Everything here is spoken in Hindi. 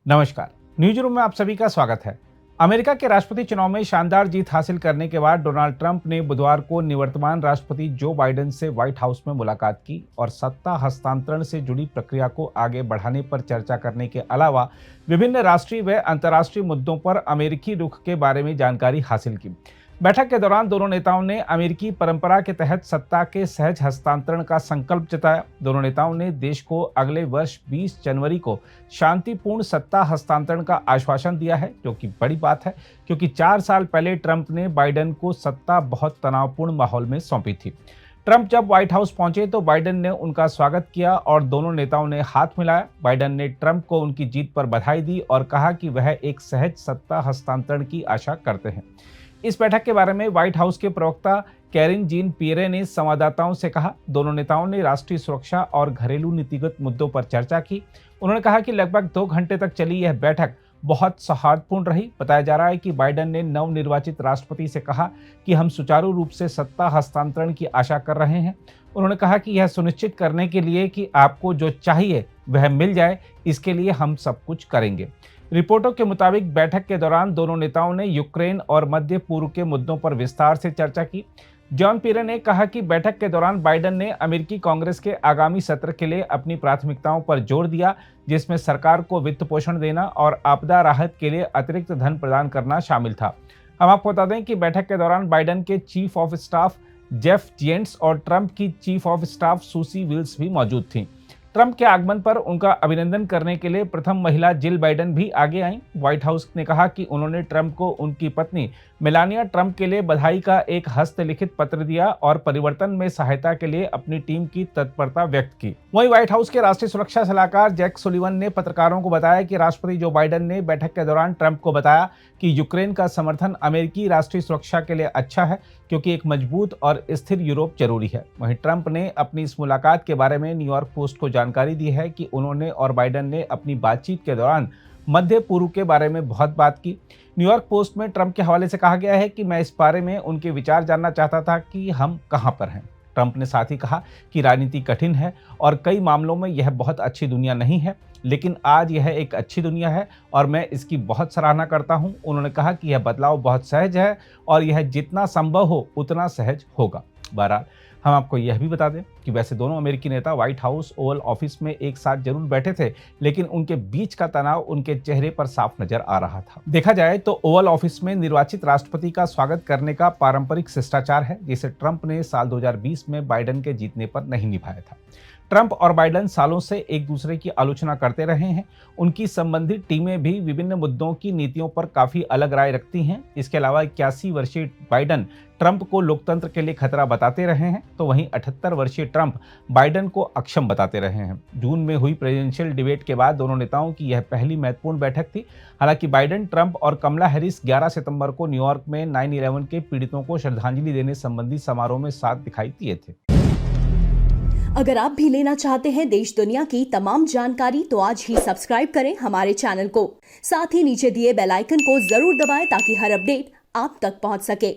नमस्कार। न्यूज रूम में आप सभी का स्वागत है। अमेरिका के राष्ट्रपति चुनाव में शानदार जीत हासिल करने के बाद डोनाल्ड ट्रंप ने बुधवार को निवर्तमान राष्ट्रपति जो बाइडेन से व्हाइट हाउस में मुलाकात की और सत्ता हस्तांतरण से जुड़ी प्रक्रिया को आगे बढ़ाने पर चर्चा करने के अलावा विभिन्न राष्ट्रीय व अंतर्राष्ट्रीय मुद्दों पर अमेरिकी रुख के बारे में जानकारी हासिल की। बैठक के दौरान दोनों नेताओं ने अमेरिकी परंपरा के तहत सत्ता के सहज हस्तांतरण का संकल्प जताया। दोनों नेताओं ने देश को अगले वर्ष 20 जनवरी को शांतिपूर्ण सत्ता हस्तांतरण का आश्वासन दिया है, जो कि बड़ी बात है क्योंकि 4 साल पहले ट्रंप ने बाइडेन को सत्ता बहुत तनावपूर्ण माहौल में सौंपी थी। ट्रंप जब व्हाइट हाउस पहुंचे तो बाइडेन ने उनका स्वागत किया और दोनों नेताओं ने हाथ मिलाया। बाइडेन ने ट्रंप को उनकी जीत पर बधाई दी और कहा कि वह एक सहज सत्ता हस्तांतरण की आशा करते हैं। इस बैठक के बारे में व्हाइट हाउस के प्रवक्ता कैरिन जीन पियरे ने संवाददाताओं से कहा, दोनों नेताओं ने राष्ट्रीय सुरक्षा और घरेलू नीतिगत मुद्दों पर चर्चा की। उन्होंने कहा कि लगभग 2 घंटे तक चली यह बैठक बहुत सौहार्दपूर्ण रही। बताया जा रहा है कि बाइडेन ने नवनिर्वाचित राष्ट्रपति से कहा कि हम सुचारू रूप से सत्ता हस्तांतरण की आशा कर रहे हैं। उन्होंने कहा कि यह सुनिश्चित करने के लिए कि आपको जो चाहिए वह मिल जाए, इसके लिए हम सब कुछ करेंगे। रिपोर्टों के मुताबिक बैठक के दौरान दोनों नेताओं ने यूक्रेन और मध्य पूर्व के मुद्दों पर विस्तार से चर्चा की। जॉन पियरे ने कहा कि बैठक के दौरान बाइडेन ने अमेरिकी कांग्रेस के आगामी सत्र के लिए अपनी प्राथमिकताओं पर जोर दिया, जिसमें सरकार को वित्त पोषण देना और आपदा राहत के लिए अतिरिक्त धन प्रदान करना शामिल था। हम आपको बता दें कि बैठक के दौरान बाइडेन के chief of staff Jeff gents और ट्रंप की चीफ ऑफ स्टाफ सुसी विल्स भी मौजूद थीं। ट्रंप के आगमन पर उनका अभिनंदन करने के लिए प्रथम महिला जिल बाइडेन भी आगे आईं। व्हाइट हाउस ने कहा कि उन्होंने ट्रंप को उनकी पत्नी मेलानिया ट्रंप के लिए बधाई का एक हस्तलिखित पत्र दिया और परिवर्तन में सहायता के लिए अपनी टीम की तत्परता व्यक्त की। वहीं व्हाइट हाउस के राष्ट्रीय सुरक्षा सलाहकार जैक सुलिवन ने पत्रकारों को बताया कि राष्ट्रपति जो बाइडेन ने बैठक के दौरान ट्रंप को बताया कि यूक्रेन का समर्थन अमेरिकी राष्ट्रीय सुरक्षा के लिए अच्छा है, क्योंकि एक मजबूत और स्थिर यूरोप जरूरी है। वहीं ट्रंप ने अपनी इस मुलाकात के बारे में न्यूयॉर्क पोस्ट को जानकारी दी है कि उन्होंने और बाइडेन ने अपनी बातचीत के दौरान मध्य पूर्व के बारे में बहुत बात की। न्यूयॉर्क पोस्ट में ट्रंप के हवाले से कहा गया है कि मैं इस बारे में उनके विचार जानना चाहता था कि हम कहां पर हैं। ट्रंप ने साथ ही कहा कि राजनीति कठिन है और कई मामलों में यह बहुत अच्छी दुनिया नहीं है, लेकिन आज यह एक अच्छी दुनिया है और मैं इसकी बहुत सराहना करता हूं। उन्होंने कहा कि यह बदलाव बहुत सहज है और यह जितना संभव हो उतना सहज होगा। बहरहाल हम आपको यह भी बता दें कि वैसे दोनों अमेरिकी नेता व्हाइट हाउस ओवल ऑफिस में एक साथ जरूर बैठे थे, लेकिन उनके बीच का तनाव उनके चेहरे पर साफ नजर आ रहा था। देखा जाए तो ओवल ऑफिस में निर्वाचित राष्ट्रपति का स्वागत करने का पारंपरिक शिष्टाचार है, जिसे ट्रंप ने साल 2020 में बाइडेन के जीतने पर नहीं निभाया था। ट्रंप और बाइडेन सालों से एक दूसरे की आलोचना करते रहे हैं। उनकी संबंधित टीमें भी विभिन्न मुद्दों की नीतियों पर काफी अलग राय रखती हैं। इसके अलावा 81 वर्षीय बाइडेन ट्रंप को लोकतंत्र के लिए खतरा बताते रहे हैं, तो वहीं 78 वर्षीय ट्रंप बाइडेन को अक्षम बताते रहे हैं। जून में हुई प्रेसिडेंशियल डिबेट के बाद दोनों नेताओं की यह पहली महत्वपूर्ण बैठक थी। हालांकि बाइडेन, ट्रंप और कमला हैरिस 11 सितंबर को न्यूयॉर्क में 9/11 के पीड़ितों को श्रद्धांजलि देने संबंधी समारोह में साथ दिखाई दिए थे। अगर आप भी लेना चाहते हैं देश दुनिया की तमाम जानकारी, तो आज ही सब्सक्राइब करें हमारे चैनल को। साथ ही नीचे दिए बेल आइकन को जरूर दबाएं ताकि हर अपडेट आप तक पहुंच सके।